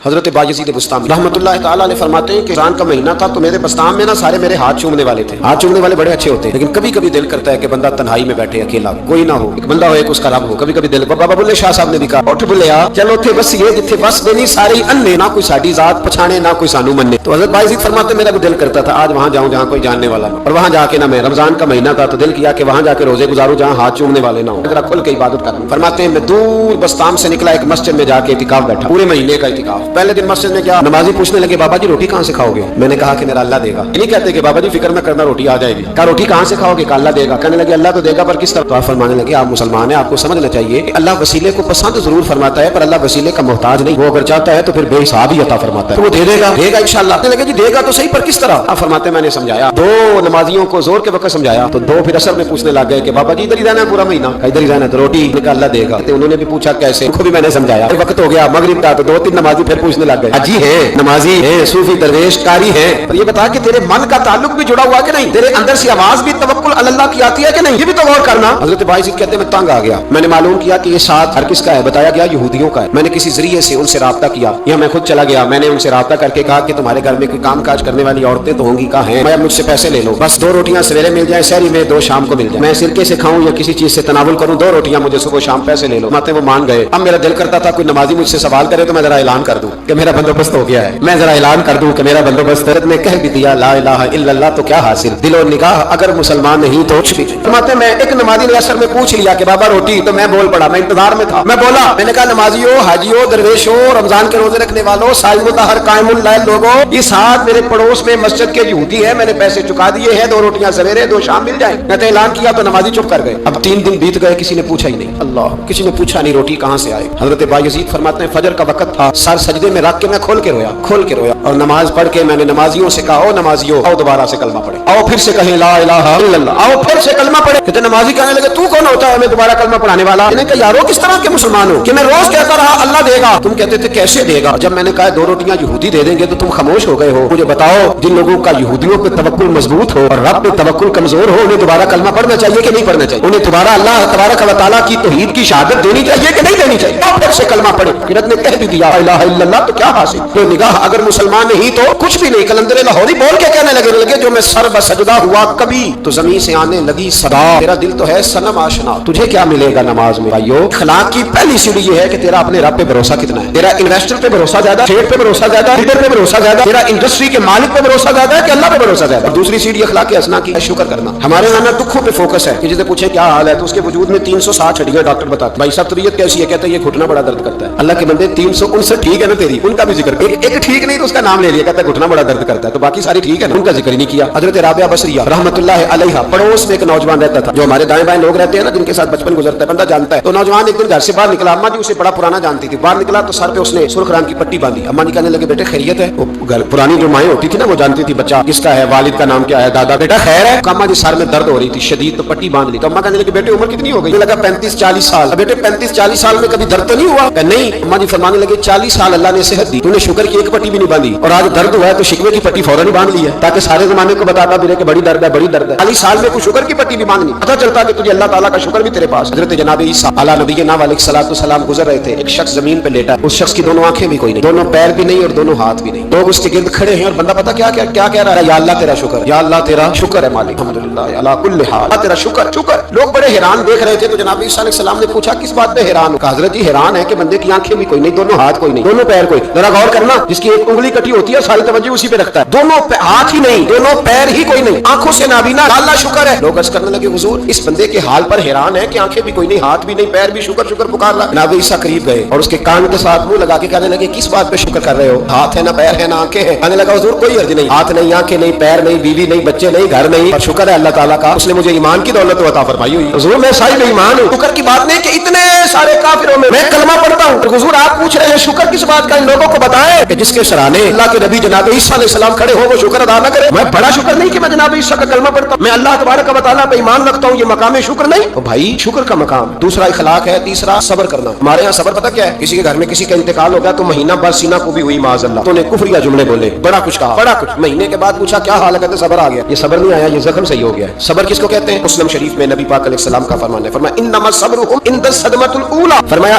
حضرت باجزید بستامی رحمۃ اللہ تعالیٰ علیہ فرماتے ہیں کہ رمضان کا مہینہ تھا تو میرے بستام میں نا سارے میرے ہاتھ چومنے والے تھے. ہاتھ چومنے والے بڑے اچھے ہوتے ہیں, لیکن کبھی کبھی دل کرتا ہے کہ بندہ تنہائی میں بیٹھے اکیلا, کوئی نہ ہو, ایک بندہ ہو, ایک اس کا رب ہو. کبھی کبھی دل بابا بلے شاہ صاحب نے بھی کہا اٹھ بلیا چلو تھے بس یہ جتھے بس نہیں سارے انے, نہ کوئی ساڈی ذات پچھانے نہ کوئی سانو مننے. تو حضرت باجزید فرماتے میرا بھی دل کرتا تھا آج وہاں جاؤں جہاں کوئی جاننے والا نہ, اور وہاں جا کے نہ میں رمضان کا مہینہ تھا تو دل کیا کہ وہاں جا کے روزے گزاروں جہاں ہاتھ چومنے والے نہ ہوں, ذرا کھل کے عبادت کروں. فرماتے ہیں میں دور بستام سے نکلا, ایک مسجد میں جا کے اعتکاف بیٹھا, پورے مہینے کا اعتکاف. پہلے دن مسجد میں کیا نمازی پوچھنے لگے بابا جی روٹی کہاں سے کھاؤ گے؟ میں نے کہا کہ میرا اللہ دے گا. نہیں کہتے کہ بابا جی فکر میں کرنا روٹی آ جائے گی. کہا روٹی کہاں سے کھاؤ گے؟ کہا اللہ دے گا. کہنے لگے اللہ تو دے گا پر کس طرح؟ تو آپ فرمانے لگے آپ مسلمان ہیں, آپ کو سمجھنا چاہیے کہ اللہ وسیلے کو پسند ضرور فرماتا ہے پر اللہ وسیلے کا محتاج نہیں. وہ اگر چاہتا ہے تو پھر بے حساب ہی عطا فرماتا ہے, تو وہ دے دے گا انشاءاللہ. کہنے لگے جی دے گا تو صحیح پر کس طرح؟ آپ فرماتے میں نے سمجھایا, دو نمازیوں کو زور کے وقت سمجھایا تو دو پھر اثر میں پوچھنے لگ گئے کہ بابا جی ادھر ہی رہنا ہے پورا مہینہ؟ ادھر ہی رہنا ہے. تو روٹی کا اللہ دے گا. انہوں نے بھی پوچھا کیسے, کو بھی میں نے سمجھایا. وقت ہو گیا مغرب کا, تو دو تین نمازی پھر پوچھنے لگ گئے حجی ہے, نمازی ہے, صوفی درویش قاری ہے, پر یہ بتا کہ تیرے من کا تعلق بھی جڑا ہوا کہ نہیں, تیرے اندر سے آواز بھی توکل علی اللہ کی آتی ہے کہ نہیں, یہ بھی تو غور کرنا. حضرت باجزید کہتے ہیں میں تنگ آ گیا, میں نے معلوم کیا کہ یہ ساتھ ہر کس کا ہے, بتایا گیا یہودیوں کا ہے. میں نے کسی ذریعے سے ان سے رابطہ کیا یا میں خود چلا گیا, میں نے ان سے رابطہ کر کے کہا کہ تمہارے گھر میں کوئی کام کاج کرنے والی عورتیں تو ہوں گی, کہاں ہیں, میں مجھ سے پیسے لے لو, بس دو روٹیاں سویرے مل جائیں سحری میں, دو شام کو مل جائیں, میں سرکے سے کھاؤں یا کسی چیز سے تناول کروں, دو روٹیاں مجھے صبح شام پیسے لے لو. ماتے وہ مان گئے. اب میرا دل کرتا تھا کوئی نمازی مجھ سے سوال کرے تو میں ذرا اعلان کر دوں کہ میرا بندوبست ہو گیا ہے, میں ذرا اعلان کر دوں کہ میرا بندوبست. حضرت نے کہہ بھی دیا لا الہ الا اللہ تو کیا حاصل, دل و نگاہ اگر مسلمان نہیں تو کچھ بھی نہیں. فرماتے میں ایک نمازی نے اثر میں پوچھ لیا کہ بابا روٹی, تو میں بول پڑا, میں انتظار میں تھا, میں بولا, میں نے کہا نمازیو, حاجیو, درویشو, رمضان کے روزے رکھنے والوں, صائم الدہر قائم اللیل لوگوں, اس ساتھ میرے پڑوس میں مسجد کے یہودی ہے, میں نے پیسے چکا دیے ہیں, دو روٹیاں سویرے دو شام مل جائیں. میں نے اعلان کیا تو نمازی چپ کر گئے. اب 3 دن بیت گئے, کسی نے پوچھا ہی نہیں. اللہ, کسی نے پوچھا نہیں روٹی کہاں سے آئے. حضرت باجزید فرماتے ہیں فجر کا وقت تھا, سر سجدے میں رکھ کے میں کھول کے رویا, اور نماز پڑھ کے میں نے نمازیوں سے کہا او نمازیو آؤ دوبارہ سے کلمہ پڑھے, آؤ پھر سے کہیں لا الہ الا اللہ, آؤ پھر سے کلمہ پڑھے. کہتے نمازی کہنے لگے تو کون ہوتا ہے میں دوبارہ کلمہ پڑھانے والا؟ انہیں کہا یارو کس طرح کے مسلمان ہو کہ میں روز کہتا رہا اللہ دے گا, تم کہتے تھے کیسے دے گا. جب میں نے کہا 2 روٹیاں یہودی دے دیں گے تو تم خاموش ہو گئے ہو. مجھے بتاؤ جن لوگوں کا یہودیوں پہ توکل مضبوط ہو اور رب پہ توکل کمزور ہو, انہیں دوبارہ کلمہ پڑھنا چاہیے کہ نہیں پڑھنا چاہیے؟ انہیں دوبارہ اللہ تبارک و تعالیٰ کی توحید کی شہادت دینی چاہیے کہ نہیں دینی چاہیے؟ پھر سے کلمہ پڑھے. قرت نے کہہ بھی دیا لا الہ الا اللہ تو کیا حاصل, تو نگاہ اگر مسلمان نہیں تو کچھ بھی نہیں. کلندر لاہوری بول کے کہنے لگے جو میں سر بسجدہ ہوا کبھی تو زمین سے آنے لگی صدا, تیرا دل تو ہے صنم آشنا, تجھے کیا ملے گا نماز میں؟ بھائیو, اخلاق کی پہلی سیڑھی یہ ہے کہ تیرا اپنے رب پہ بھروسہ کتنا ہے. تیرا انویسٹر پہ بھروسہ زیادہ, ٹریڈ پہ بھروسہ زیادہ, لیڈر پہ بھروسہ زیادہ, تیرا انڈسٹری کے مالک پہ بھروسہ زیادہ ہے کہ اللہ پہ بھروسہ زیادہ. اور دوسری سیڑھی اخلاق حسنہ کی شکر کرنا. ہمارے یہاں دکھوں پہ فوکس ہے کہ جسے پوچھے کیا حال ہے تو اس کے وجود میں 360 ہڈیاں ڈاکٹر بتاتے بھائی صاحب طبیعت کیسی ہے, کہتے ہیں یہ گھٹنا بڑا درد کرتا ہے. اللہ کے بندے 359 ٹھیک ہے نا تیری, ان کا بھی ذکر, ایک ٹھیک نہیں تو اس کا نام لے لیا, کہتا ہے گھٹنا بڑا درد کرتا ہے, تو باقی ساری ٹھیک ہے نا, ان کا ذکر ہی نہیں کیا. حضرت رابعہ بصریہ رحمۃ اللہ علیہا پڑوس میں ایک نوجوان رہتا تھا, جو ہمارے دائیں بائیں لوگ رہتے ہیں نا جن کے ساتھ بچپن گزرتا ہے, بندہ جانتا ہے. تو نوجوان ایک دن گھر سے باہر نکلا, اما جی اسے بڑا پرانا جانتی تھی, باہر نکلا تو سر پہ اس نے سرخ رنگ کی پٹی باندھی. اما جی کہنے لگے بیٹے خیریت ہے؟ وہ پرانی جو مائیں ہوتی تھی نا وہ جانتی تھی بچہ کس کا ہے, والد کا نام کیا ہے, دادا, بیٹا خیر ہے؟ اما جی سر میں درد ہو رہی تھی شدید, تو پٹی باندھ لی. تو اما کہنے لگے بیٹے عمر کتنی ہو گئی؟ لگا 35-40 سال. بیٹے 35-40 سال میں کبھی درد تو نہیں ہوا؟ کہ نہیں. اما جی فرمانے لگے 40 سال اللہ نے صحت دی, تو نے شکر کی ایک پٹی بھی نہیں باندھی, اور آج درد ہوا ہے تو شکوے کی پٹی فوراً ہی باندھ لی ہے تاکہ سارے زمانے کو بتاتا پھرے کہ بڑی درد ہے, بڑی درد ہے. 40 سال میں کوئی شکر کی پٹی بھی باندھنی, پتہ چلتا کہ تجھے اللہ تعالیٰ کا شکر بھی تیرے پاس. حضرت جناب عیسیٰ علیہ نبینا علیہ الصلوۃ والسلام گزر رہے تھے, ایک شخص زمین پہ لیٹا, اس شخص کی دونوں آنکھیں بھی کوئی نہیں, دونوں پیر بھی نہیں اور دونوں ہاتھ بھی نہیں. لوگ اس کے گرد کھڑے ہیں اور بندہ پتہ کیا کہہ رہا ہے, یا اللہ تیرا شکر, یا اللہ تیرا شکر ہے مالک, الحمدللہ علی کل حال, تیرا شکر. لوگ بڑے حیران دیکھ رہے تھے. تو جناب عیسیٰ علیہ السلام نے پوچھا کس بات پہ حیران ہو؟ کہا حضرت جی حیران ہے کہ بندے کی آنکھیں بھی کوئی نہیں, دونوں ہاتھ کوئی نہیں, دونوں پیر کوئی. ذرا غور کرنا, جس کی ایک انگلی کٹی ہوتی ہے ساری توجہ اسی پہ رکھتا ہے, دونوں ہاتھ ہی نہیں, دونوں پیر ہی کوئی نہیں, آنکھوں سے نابینا, اللہ شکر ہے. لوگ عرض کرنے لگے حضور اس بندے کے حال پر حیران ہے کہ آنکھیں بھی کوئی نہیں, ہاتھ بھی نہیں, پیر بھی, شکر پکار رہا. جناب عیسیٰ قریب گئے اور اس کے کان کے ساتھ منہ لگا کے کہنے لگے کس بات پہ شکر کر رہے ہو؟ ہاتھ ہے نہ پیر ہے نہ آنکھیں ہیں. کہنے لگا حضور کوئی عرض نہیں, ہاتھ نہیں, آنکھیں نہیں, پیر نہیں, بیوی نہیں, بچے نہیں, گھر نہیں, اور شکر ہے اللہ تعالیٰ کا, اس نے مجھے ایمان کی دولت عطا فرمائی ہوئی. حضور میں صاحب ایمان ہوں. شکر کی بات نہیں کہ اتنے سارے کافروں میں کلمہ پڑھتا ہوں. حضور آپ پوچھ رہے ہیں شکر کس بات کا, ان لوگوں کو بتائیں کہ جس کے سرانے اللہ کے نبی جناب عیسیٰ علیہ السلام کھڑے ہو وہ شکر ادا نہ کرے. میں بڑا شکر نہیں کہ میں جناب عیسیٰ کا کلمہ پڑھتا ہوں, میں اللہ تبارک و تعالیٰ پہ ایمان رکھتا ہوں, یہ مقام شکر نہیں. تو بھائی شکر کا مقام, دوسرا اخلاق ہے, تیسرا صبر کرنا. ہمارے یہاں صبر پتہ کیا ہے, کسی کے گھر میں کسی کا انتقال ہو گیا تو مہینہ بھر سینہ کو بھی ہوئی معاذ اللہ, تو نے کفریہ جملے بولے, بڑا کچھ کہا, بڑا کچھ. مہینے کے بعد پوچھا کیا حال ہے, کہتے صبر آ گیا. یہ صبر نہیں آیا, یہ زخم صحیح ہو گیا ہے. صبر کس کو کہتے ہیں؟ مسلم شریف میں نبی پاک علیہ السلام کا فرمان ہے, فرمایا انما الصبر عند الصدمۃ الاولى, فرمایا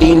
3